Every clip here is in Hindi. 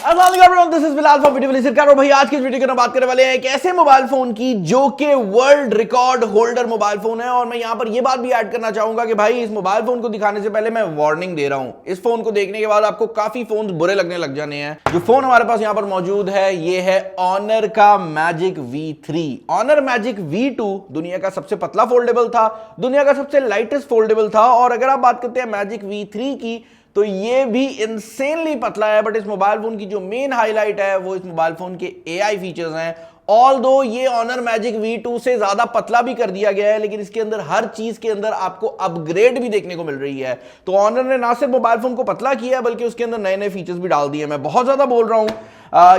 This is Bilal from video सरकार। भाई आज की वीडियो के अंदर बात करने वाले हैं एक ऐसे मोबाइल फोन की जो कि world record holder mobile phone है। और मैं यहां पर यह बात भी ऐड करना चाहूंगा कि भाई इस मोबाइल फोन को दिखाने से पहले मैं वार्निंग दे रहा हूं। इस फोन को देखने के बाद आपको काफी फोन बुरे लगने लग जाने हैं। जो फोन हमारे पास यहां पर मौजूद है ये है ऑनर का magic V3। Honour magic V2 दुनिया का सबसे पतला फोल्डेबल था, दुनिया का सबसे लाइटेस्ट फोल्डेबल था। और अगर आप बात करते हैं मैजिक V3 की तो ये भी इंसेनली पतला है। बट इस मोबाइल फोन की जो मेन हाईलाइट है वो इस मोबाइल फोन के AI फीचर्स हैं। ऑल्दो ये ऑनर मैजिक V2 से ज्यादा पतला भी कर दिया गया है, लेकिन इसके अंदर हर चीज के अंदर आपको अपग्रेड भी देखने को मिल रही है। तो ऑनर ने ना सिर्फ मोबाइल फोन को पतला किया है बल्कि उसके अंदर नए नए फीचर्स भी डाल दिए। मैं बहुत ज्यादा बोल रहा हूं।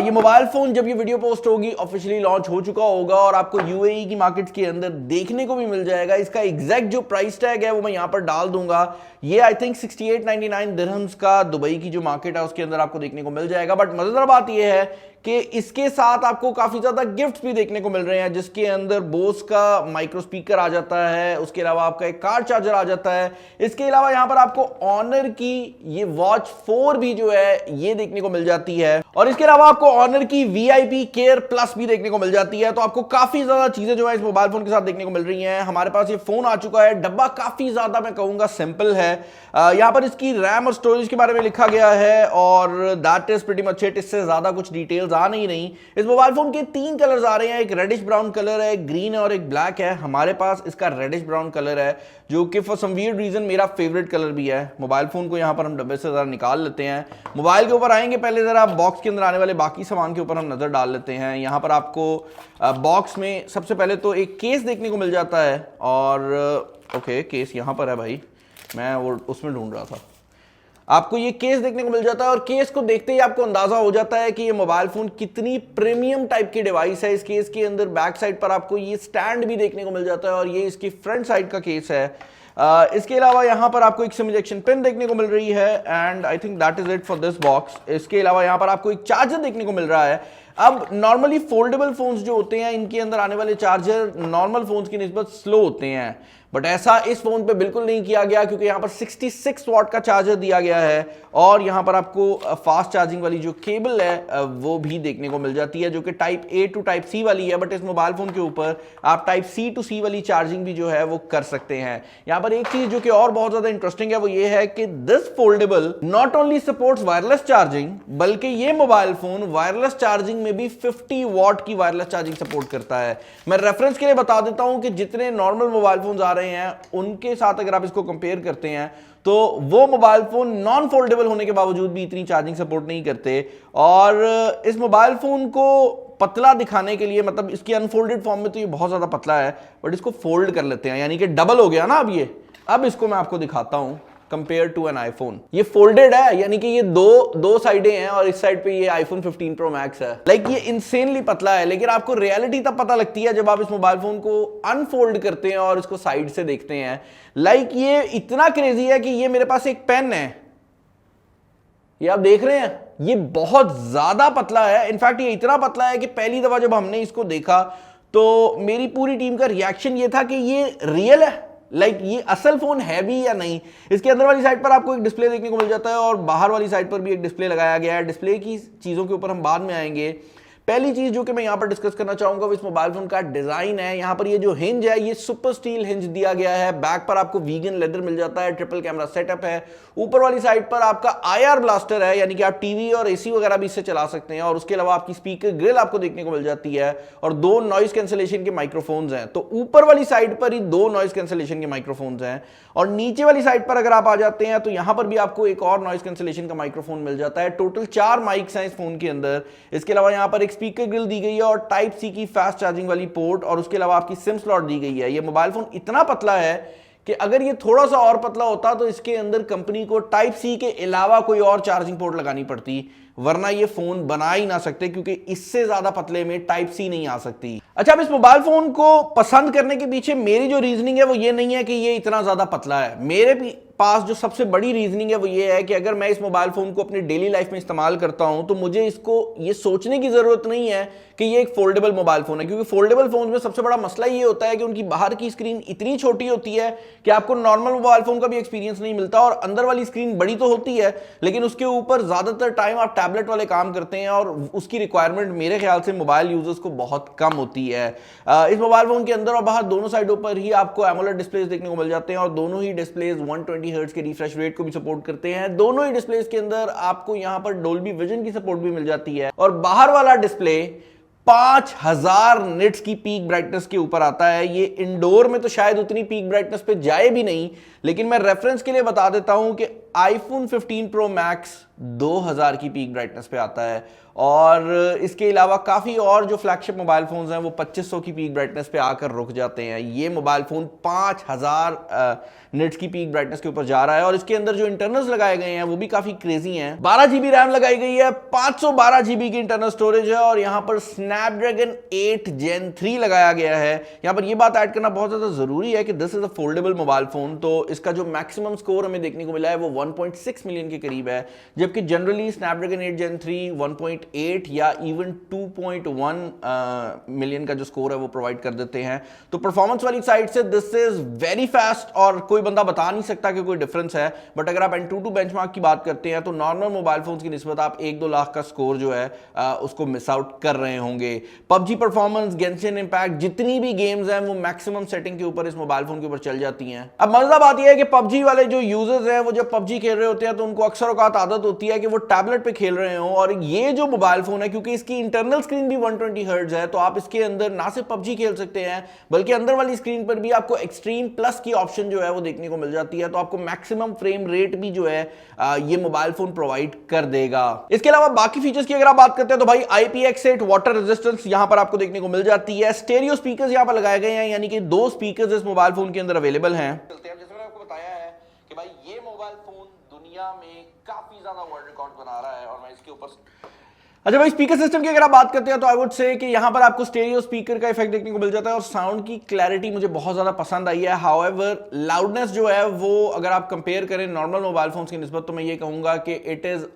ये मोबाइल फोन जब ये वीडियो पोस्ट होगी ऑफिशियली लॉन्च हो चुका होगा और आपको UAE की मार्केट्स के अंदर देखने को भी मिल जाएगा। इसका एग्जैक्ट जो प्राइस टैग है वो मैं यहां पर डाल दूंगा। ये आई थिंक 6899 दिरहम्स का दुबई की जो मार्केट है उसके अंदर आपको देखने को मिल जाएगा। बट मजेदार बात यह है कि इसके साथ आपको काफी ज्यादा गिफ्ट्स भी देखने को मिल रहे हैं, जिसके अंदर बोस का माइक्रो स्पीकर आ जाता है, उसके अलावा आपका एक कार चार्जर आ जाता है। इसके अलावा यहां पर आपको ऑनर की ये वॉच 4 भी जो है ये देखने को मिल जाती है। और इसके अलावा आपको ऑनर की VIP केयर प्लस भी देखने को मिल जाती है। तो आपको काफी ज्यादा चीजें जो है इस मोबाइल फोन के साथ देखने को मिल रही हैं। हमारे पास ये फोन आ चुका है, डब्बा काफी ज्यादा मैं कहूंगा सिंपल है। यहां पर इसकी रैम और स्टोरेज के बारे में लिखा गया है और that is pretty much it. इससे ज्यादा कुछ डिटेल्स आ नहीं। इस मोबाइल फोन के 3 कलर्स आ रहे हैं, एक रेडिश ब्राउन कलर है, एक ग्रीन है और एक ब्लैक है। हमारे पास इसका रेडिश ब्राउन कलर है जो कि फॉर सम वियर्ड रीजन मेरा फेवरेट कलर भी है। मोबाइल फोन को यहां पर हम डब्बे से जरा निकाल लेते हैं, मोबाइल के ऊपर आएंगे। पहले जरा बॉक्स के अंदर आने वाले बाकी सामान के ऊपर हम नजर डाल लेते हैं। यहां पर आपको बॉक्स में सबसे पहले तो एक केस देखने को मिल जाता है और ओके केस यहां पर है भाई, मैं वो उसमें ढूंढ रहा था। आपको ये केस देखने को मिल जाता है और केस को देखते ही आपको अंदाजा हो जाता है कि ये मोबाइल फोन कितनी प्रीमियम टाइप की डिवाइस है। इस केस के अंदर बैक साइड पर आपको ये स्टैंड भी देखने को मिल जाता है और ये इसकी फ्रंट साइड का केस है। इसके अलावा यहां पर आपको एक सिम इजेक्शन पिन देखने को मिल रही है and I think that is it for this box. इसके अलावा यहां पर आपको एक चार्जर देखने को मिल रहा है। अब नॉर्मली फोल्डेबल फोन्स जो होते हैं इनके अंदर आने वाले चार्जर नॉर्मल फोन्स की निस्बत स्लो होते हैं, बट ऐसा इस फोन पे बिल्कुल नहीं किया गया क्योंकि यहां पर 66 वॉट का चार्जर दिया गया है। और यहां पर आपको फास्ट चार्जिंग वाली जो केबल है वो भी देखने को मिल जाती है जो कि type A to type C वाली है। बट इस मोबाइल फोन के ऊपर आप टाइप C टू C वाली चार्जिंग भी जो है वो कर सकते हैं। यहां पर एक चीज जो कि और बहुत ज्यादा इंटरेस्टिंग है वो ये है कि this foldable not only supports wireless charging बल्कि ये मोबाइल फोन वायरलेस चार्जिंग में भी 50 वॉट की वायरलेस चार्जिंग सपोर्ट करता है। मैं रेफरेंस के लिए बता देता हूं कि जितने नॉर्मल मोबाइल फोन आ रहे हैं उनके साथ अगर आप इसको कंपेयर करते हैं तो वो मोबाइल फोन नॉन फोल्डेबल होने के बावजूद भी इतनी चार्जिंग सपोर्ट नहीं करते। और इस मोबाइल फोन को पतला दिखाने के लिए, मतलब इसकी अनफोल्डेड फॉर्म में तो ये बहुत ज्यादा पतला है, बट इसको फोल्ड कर लेते हैं यानी कि डबल हो गया ना अब ये। अब इसको मैं आपको दिखाता हूं कंपेयर टू एन आईफोन। ये फोल्डेड है यानी कि ये दो साइडें हैं और इस साइड पे ये iPhone 15 Pro Max है। लाइक ये इंसेनली पतला है, लेकिन आपको रियलिटी तब पता लगती है जब आप इस मोबाइल फोन को अनफोल्ड करते हैं और इसको साइड से देखते हैं। लाइक ये इतना क्रेजी है कि ये मेरे पास एक पेन है, ये आप देख रहे हैं, ये बहुत ज्यादा पतला है। इनफैक्ट ये इतना पतला है कि पहली दफा जब हमने इसको देखा तो मेरी पूरी टीम का रिएक्शन ये था कि ये रियल है, लाइक ये असल फोन है भी या नहीं। इसके अंदर वाली साइड पर आपको एक डिस्प्ले देखने को मिल जाता है और बाहर वाली साइड पर भी एक डिस्प्ले लगाया गया है। डिस्प्ले की चीजों के ऊपर हम बाद में आएंगे। पहली चीज जो कि मैं यहां पर डिस्कस करना चाहूंगा वो इस मोबाइल फोन का डिजाइन है। यहां पर ये जो हिंज है ये सुपर स्टील हिंज दिया गया है। बैक पर आपको वीगन लेदर मिल जाता है, ट्रिपल कैमरा सेटअप है। ऊपर वाली साइड पर आपका IR ब्लास्टर है यानी कि आप टीवी और AC वगैरह भी इससे चला सकते हैं। और उसके अलावा आपकी स्पीकर ग्रिल आपको देखने को मिल जाती है और 2 नॉइज कैंसिलेशन के माइक्रोफोन्स हैं। तो ऊपर वाली साइड पर ही 2 नॉइज कैंसिलेशन के माइक्रोफोन्स हैं और नीचे वाली साइड पर अगर आप आ जाते हैं तो यहां पर भी आपको एक और नॉइज कैंसिलेशन का माइक्रोफोन मिल जाता है। टोटल 4 माइक्स हैं इस फोन के अंदर। इसके अलावा यहां पर एक स्पीकर ग्रिल दी गई है और टाइप C की फास्ट चार्जिंग वाली पोर्ट और उसके अलावा आपकी सिम स्लॉट दी गई है। ये मोबाइल फोन इतना पतला है कि अगर ये थोड़ा सा और पतला होता तो इसके अंदर कंपनी को टाइप C के अलावा कोई और चार्जिंग पोर्ट लगानी पड़ती, वरना ये फोन बना ही ना सकते क्योंकि इससे ज्यादा पतले में टाइप C नहीं आ सकती। अच्छा, अब इस मोबाइल फोन को पसंद करने के पीछे मेरी जो रीजनिंग है वो ये नहीं है कि ये इतना ज्यादा पतला है। मेरे पास जो सबसे बड़ी रीजनिंग है वो ये है कि अगर मैं इस मोबाइल फोन को अपनी डेली लाइफ में इस्तेमाल करता हूं तो मुझे इसको ये सोचने की जरूरत नहीं है कि ये एक फोल्डेबल मोबाइल फोन है, क्योंकि फोल्डेबल फोन में सबसे बड़ा मसला ये होता है कि उनकी बाहर की स्क्रीन इतनी छोटी होती है कि आपको नॉर्मल मोबाइल फोन का भी एक्सपीरियंस नहीं मिलता। और अंदर वाली स्क्रीन बड़ी तो होती है लेकिन उसके ऊपर ज्यादातर टाइम आप टैबलेट वाले काम करते हैं और उसकी रिक्वायरमेंट मेरे ख्याल से मोबाइल यूजर्स को बहुत कम होती है। इस मोबाइल फोन के अंदर और बाहर दोनों साइडों पर ही आपको एमोलेड डिस्प्लेस देखने को मिल जाते हैं और दोनों ही डिस्प्लेस 120 हर्ट्ज के रिफ्रेश रेट को भी सपोर्ट करते हैं। दोनों ही डिस्प्लेस के अंदर आपको यहां पर डोल्बी विजन की सपोर्ट भी मिल जाती है और बाहर वाला डिस्प्ले 5000 निट्स की पीक ब्राइटनेस के ऊपर आता है। ये इंडोर में तो शायद उतनी पीक ब्राइटनेस पे जाए भी नहीं, लेकिन मैं रेफरेंस के लिए बता देता हूं कि आईफोन 15 प्रो मैक्स 2000 की पीक ब्राइटनेस पे आता है और इसके अलावा काफ़ी और जो फ्लैगशिप मोबाइल फोन्स हैं वो 2500 की पीक ब्राइटनेस पे आकर रुक जाते हैं। ये मोबाइल फ़ोन 5000 निट्स की पीक ब्राइटनेस के ऊपर जा रहा है और इसके अंदर जो इंटरनल्स लगाए गए हैं वो भी काफ़ी क्रेजी हैं। 12 GB रैम लगाई गई है, 512 GB की इंटरनल स्टोरेज है और यहाँ पर स्नैपड्रैगन 8 Gen 3 लगाया गया है। यहाँ पर ये बात ऐड करना बहुत ज़्यादा ज़रूरी है कि this is a foldable mobile phone, तो इसका जो मैक्सिमम स्कोर हमें देखने को मिला है वो 1.6 मिलियन के करीब है, जबकि जनरली स्नैपड्रैगन 8 Gen 3 1.8 या इवन 2.1 मिलियन का जो स्कोर है वो प्रोवाइड कर देते हैं। तो परफॉर्मेंस वाली साइड से दिस इज वेरी फास्ट और कोई बंदा बता नहीं सकता कि कोई डिफरेंस है। बट अगर आप एंटूटू बेंचमार्क की बात करते हैं तो नॉर्मल मोबाइल फोन्स की निस्बत आप 1-2 लाख का स्कोर जो है उसको मिस आउट कर रहे होंगे। पबजी परफॉर्मेंस, गेंशिन इंपैक्ट, जितनी भी गेम्स हैं वो मैक्सिमम सेटिंग के ऊपर इस मोबाइल फोन के ऊपर चल जाती हैं। अब मजा बात यह है कि पबजी वाले जो यूजर्स हैं वो जब पबजी खेल रहे होते हैं तो उनको अक्सर औकात आदत होती है कि वो टैबलेट पे खेल रहे हो और ये जो मोबाइल फोन है क्योंकि इसकी इंटरनल स्क्रीन भी 120 हर्ट्ज है तो आप इसके अंदर ना सिर्फ पबजी खेल सकते हैं बल्कि अंदर वाली स्क्रीन पर भी आपको एक्सट्रीम प्लस की ऑप्शन जो है वो देखने को मिल जाती है, तो आपको मैक्सिमम फ्रेम रेट भी जो है ये मोबाइल फोन प्रोवाइड कर देगा। इसके अलावा बाकी फीचर्स की अगर आप बात करते हैं तो भाई IPX8 वाटर रेजिस्टेंस यहां पर आपको देखने को मिल जाती है। स्टेरियो स्पीकर्स यहां पर लगाए गए हैं, यानी कि 2 स्पीकर्स इस मोबाइल फोन के अंदर अवेलेबल हैं। जैसे मैंने आपको बताया है कि भाई ये मोबाइल फोन दुनिया में काफी ज्यादा वर्ल्ड रिकॉर्ड बना रहा है और मैं इसके ऊपर अच्छा भाई स्पीकर सिस्टम की अगर आप बात करते हैं तो आई वुड से कि यहां पर आपको स्टेरियो स्पीकर का इफेक्ट देखने को मिल जाता है और साउंड की क्लैरिटी मुझे बहुत ज्यादा पसंद आई है। हाउएवर लाउडनेस जो है वो अगर आप कंपेयर करें नॉर्मल मोबाइल फोन्स की निस्बत तो मैं ये कहूंगा कि इट इज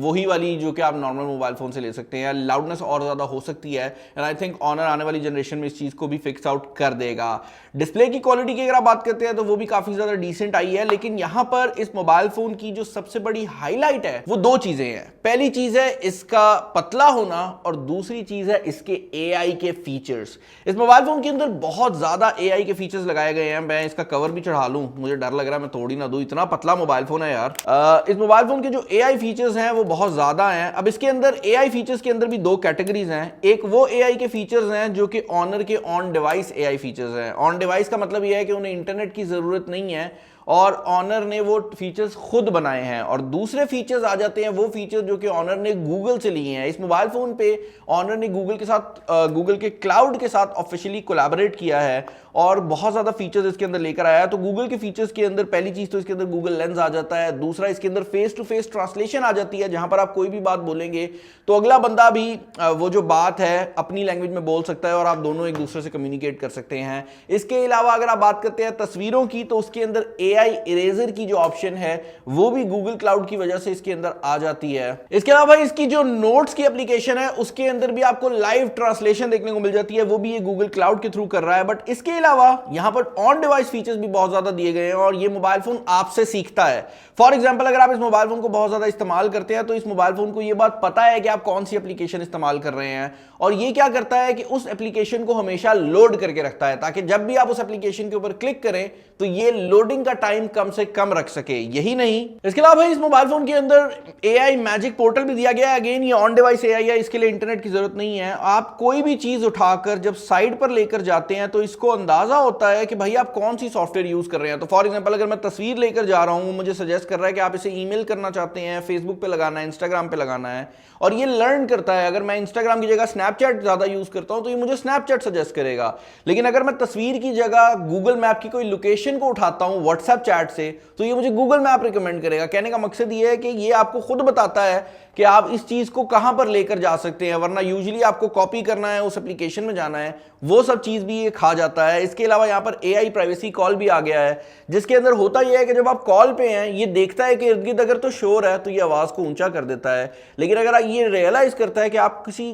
वही वाली जो कि आप नॉर्मल मोबाइल फोन से ले सकते हैं। लाउडनेस और ज्यादा हो सकती है एंड आई थिंक ऑनर आने वाली जनरेशन में इस चीज को भी फिक्स आउट कर देगा। डिस्प्ले की क्वालिटी की अगर आप बात करते हैं तो वो भी काफी ज्यादा डिसेंट आई है, लेकिन यहां पर इस मोबाइल फोन की जो सबसे बड़ी हाईलाइट है वो 2 चीजें हैं। पहली चीज है इसका पतला होना और दूसरी चीज है इसके AI के फीचर्स। इस मोबाइल फोन के अंदर बहुत ज्यादा AI के फीचर्स लगाए गए हैं। मैं इसका कवर भी चढ़ा लूं, मुझे डर लग रहा है मैं तोड़ ही ना दूं, इतना पतला मोबाइल फोन है यार। इस मोबाइल फोन के जो AI फीचर्स हैं वो बहुत ज्यादा हैं। अब इसके अंदर AI फीचर्स के अंदर भी 2 कैटेगरीज हैं। एक वो AI के फीचर्स हैं जो कि ऑनर के ऑन डिवाइस AI फीचर्स हैं। ऑन डिवाइस का मतलब यह है कि उन्हें इंटरनेट की जरूरत नहीं है और ऑनर ने वो फीचर्स खुद बनाए हैं। और दूसरे फीचर्स आ जाते हैं वो फीचर्स जो कि ऑनर ने गूगल से लिए हैं। इस मोबाइल फोन पे ऑनर ने गूगल के साथ गूगल के क्लाउड के साथ ऑफिशियली कोलैबोरेट किया है और बहुत ज़्यादा फीचर्स इसके अंदर लेकर आया है। तो गूगल के फीचर्स के अंदर पहली चीज़ तो इसके अंदर गूगल लेंस आ जाता है, दूसरा इसके अंदर फेस टू फेस ट्रांसलेशन आ जाती है, जहां पर आप कोई भी बात बोलेंगे तो अगला बंदा भी वो जो बात है अपनी लैंग्वेज में बोल सकता है और आप दोनों एक दूसरे से कम्युनिकेट कर सकते हैं। इसके अलावा अगर आप बात करते हैं तस्वीरों की तो उसके अंदर AI इरेजर की जो ऑप्शन है वो भी गूगल क्लाउड की वजह से इसके अंदर आ जाती है। इसके अलावा इसकी जो नोट्स की एप्लीकेशन है उसके अंदर भी आपको लाइव ट्रांसलेशन देखने को मिल जाती है, वो भी ये गूगल क्लाउड के थ्रू कर रहा है। बट इसके अलावा यहां पर ऑन डिवाइस फीचर्स भी बहुत ज्यादा दिए गए हैं और ये मोबाइल फोन आपसे सीखता है। फॉर एग्जांपल अगर आप इस मोबाइल फोन को बहुत ज्यादा इस्तेमाल करते हैं तो इस मोबाइल फोन को ये बात पता है कि आप कौन सी एप्लीकेशन इस्तेमाल कर रहे हैं और ये क्या करता है कि उस एप्लीकेशन को हमेशा लोड करके रखता है ताकि जब भी आप उस एप्लीकेशन के ऊपर क्लिक करें तो ये लोडिंग का टाइम कम से कम रख सके। यही नहीं, इसके अलावा इस मोबाइल फोन के अंदर AI मैजिक पोर्टल भी दिया गया है। अगेन ये ऑन डिवाइस AI है, इसके लिए इंटरनेट की जरूरत नहीं है। आप कोई भी चीज उठाकर जब साइड पर लेकर जाते हैं तो इसको अंदाजा होता है कि भाई आप कौन सी सॉफ्टवेयर यूज कर रहे हैं। तो फॉर एग्जांपल अगर मैं तस्वीर लेकर जा रहा हूं, मुझे सजेस्ट कर रहा है कि आप इसे ईमेल करना चाहते हैं, फेसबुक पे लगाना है, इंस्टाग्राम पे लगाना है और ये लर्न करता है। अगर मैं इंस्टाग्राम की जगह स्नैपचैट ज्यादा यूज करता हूं तो ये मुझे स्नैपचैट सजेस्ट करेगा, लेकिन अगर मैं तस्वीर की जगह गूगल मैप की कोई लोकेशन को उठाता हूं व्हाट्सएप चैट से तो ये मुझे गूगल मैप रिकमेंड करेगा। कहने का मकसद ये है कि ये आपको खुद बताता है कि आप इस चीज को कहां पर लेकर जा सकते हैं, वरना यूजुअली आपको कॉपी करना है, उस एप्लीकेशन में जाना है, वो सब चीज भी ये खा जाता है। इसके अलावा यहां पर AI प्राइवेसी कॉल भी आ गया है, जिसके अंदर होता यह है कि जब आप कॉल पे हैं ये देखता है कि इर्द गिर्द अगर तो शोर है तो ये आवाज को ऊंचा कर देता है, लेकिन अगर ये रियलाइज करता है कि आप किसी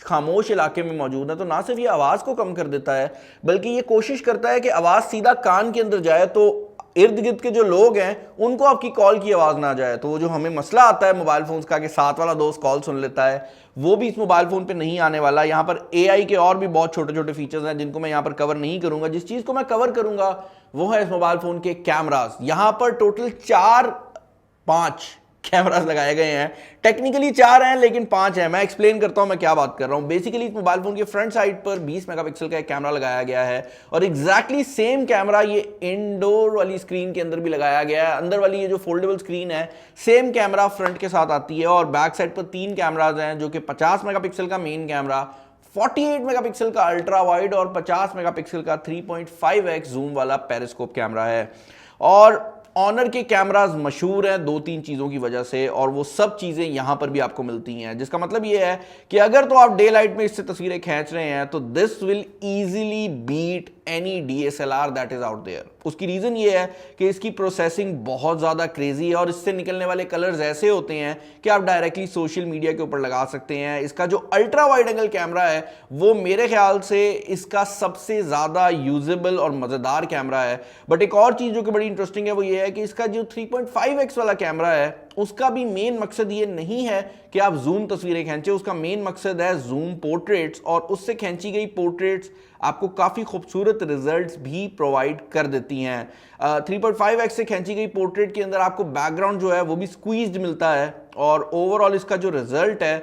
खामोश इलाके में मौजूद है तो ना सिर्फ ये आवाज को कम कर देता है बल्कि ये कोशिश करता है कि आवाज सीधा कान के अंदर जाए। तो इर्द गिर्द के जो लोग हैं उनको आपकी कॉल की आवाज ना जाए। तो वो जो हमें मसला आता है मोबाइल फोन्स का कि साथ वाला दोस्त कॉल सुन लेता है, वो भी इस मोबाइल फोन पे नहीं आने वाला। यहाँ पर AI के और भी बहुत छोटे छोटे फीचर्स हैं जिनको मैं यहाँ पर कवर नहीं करूंगा। जिस चीज को मैं कवर करूंगा वो है इस मोबाइल फोन के कैमरास। यहाँ पर टोटल 4-5 कैमरास लगाए गए हैं। टेक्निकली 4 हैं लेकिन 5 हैं। मैं एक्सप्लेन करता हूं मैं क्या बात कर रहा हूं। बेसिकली इस मोबाइल फोन के फ्रंट साइड पर 20 मेगापिक्सल का एक कैमरा लगाया गया है और एग्जैक्टली सेम कैमरा ये इंडोर वाली स्क्रीन के अंदर भी लगाया गया है। अंदर वाली ये जो फोल्डेबल स्क्रीन है सेम कैमरा फ्रंट के साथ आती है और बैक साइड पर 3 कैमराज हैं जो कि 50 मेगापिक्सल का मेन कैमरा, 48 मेगापिक्सल का अल्ट्रा वाइड और 50 मेगापिक्सल का 3.5x जूम वाला पेरिस्कोप कैमरा है। और ऑनर के कैमरास मशहूर हैं 2-3 चीज़ों की वजह से और वो सब चीज़ें यहां पर भी आपको मिलती हैं, जिसका मतलब ये है कि अगर तो आप डे लाइट में इससे तस्वीरें खींच रहे हैं तो this will easily beat any DSLR that is out there. उसकी रीज़न ये है कि इसकी प्रोसेसिंग बहुत ज़्यादा क्रेजी है और इससे निकलने वाले कलर्स ऐसे होते हैं कि आप डायरेक्टली सोशल मीडिया के ऊपर लगा सकते हैं। इसका जो अल्ट्रा वाइड एंगल कैमरा है वो मेरे ख्याल से इसका सबसे ज़्यादा यूजेबल और मज़ेदार कैमरा है। बट एक और चीज़ जो कि बड़ी इंटरेस्टिंग है वो ये है कि इसका जो 3.5x वाला कैमरा है उसका भी मेन मकसद ये नहीं है कि आप जूम तस्वीरें खींचे। उसका मेन मकसद है जूम पोर्ट्रेट्स और उससे खींची गई पोर्ट्रेट्स आपको काफ़ी खूबसूरत रिजल्ट्स भी प्रोवाइड कर देती हैं। 3.5x से खींची गई पोर्ट्रेट के अंदर आपको बैकग्राउंड जो है वो भी स्क्वीज्ड मिलता है और ओवरऑल इसका जो रिजल्ट है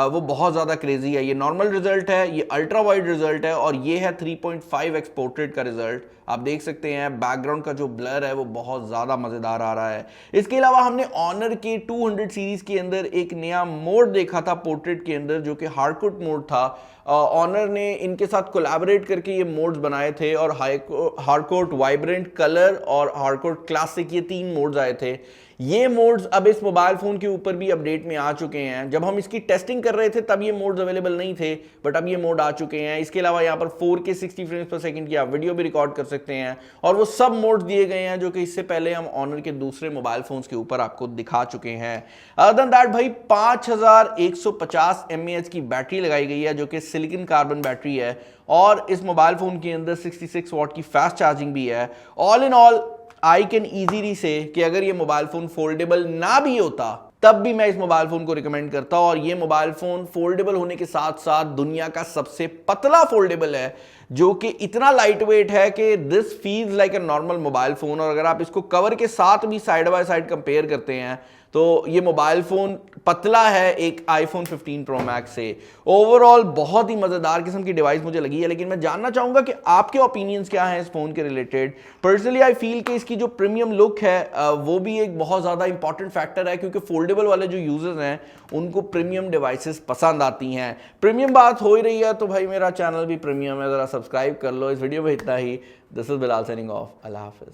वो बहुत ज़्यादा क्रेजी है। ये नॉर्मल रिजल्ट है, ये अल्ट्रा वाइड रिजल्ट है और ये है 3.5x पोर्ट्रेट का रिजल्ट। आप देख सकते हैं बैकग्राउंड का जो ब्लर है वो बहुत ज़्यादा मज़ेदार आ रहा है। इसके अलावा हमने ऑनर के 200 सीरीज़ के अंदर एक नया मोड देखा था पोर्ट्रेट के अंदर जो कि हार्डकोट मोड था। ऑनर ने इनके साथ कोलैबोरेट करके ये मोड्स बनाए थे और हार्डकोट वाइब्रेंट कलर और हार्डकोट क्लासिक ये 3 मोड्स आए थे। ये मोड्स अब इस मोबाइल फोन के ऊपर भी अपडेट में आ चुके हैं। जब हम इसकी टेस्टिंग कर रहे थे तब ये मोड्स अवेलेबल नहीं थे बट अब ये मोड आ चुके हैं। इसके अलावा यहाँ पर 4K 60 फ्रेम्स पर सेकंड की आप वीडियो भी रिकॉर्ड कर सकते हैं और वो सब मोड्स दिए गए हैं जो कि इससे पहले हम ऑनर के दूसरे मोबाइल फोन्स के ऊपर आपको दिखा चुके हैं। अदर देन दैट भाई 5150 mAh की बैटरी लगाई गई है जो कि सिलिकॉन कार्बन बैटरी है और इस मोबाइल फोन के अंदर 66 वाट की फास्ट चार्जिंग भी है। All in all I can easily से कि अगर ये मोबाइल फोन फोल्डेबल ना भी होता तब भी मैं इस मोबाइल फोन को रिकमेंड करता हूं। और ये मोबाइल फोन फोल्डेबल होने के साथ साथ दुनिया का सबसे पतला फोल्डेबल है जो कि इतना लाइट वेट है कि this feels like a normal mobile phone. और अगर आप इसको कवर के साथ भी साइड बाय साइड कंपेयर करते हैं तो ये मोबाइल फोन पतला है एक iPhone 15 Pro Max से। ओवरऑल बहुत ही मजेदार किस्म की डिवाइस मुझे लगी है, लेकिन मैं जानना चाहूंगा कि आपके ओपिनियंस क्या हैं इस फोन के रिलेटेड। पर्सनली आई फील कि इसकी जो प्रीमियम लुक है वो भी एक बहुत ज्यादा इंपॉर्टेंट फैक्टर है क्योंकि फोल्डेबल वाले जो यूजर्स हैं उनको प्रीमियम डिवाइसेस पसंद आती हैं। प्रीमियम बात हो ही रही है तो भाई मेरा चैनल भी प्रीमियम है, जरा सब्सक्राइब कर लो। इस वीडियो में इतना ही। This is Bilal signing off. अल्लाह हाफिज।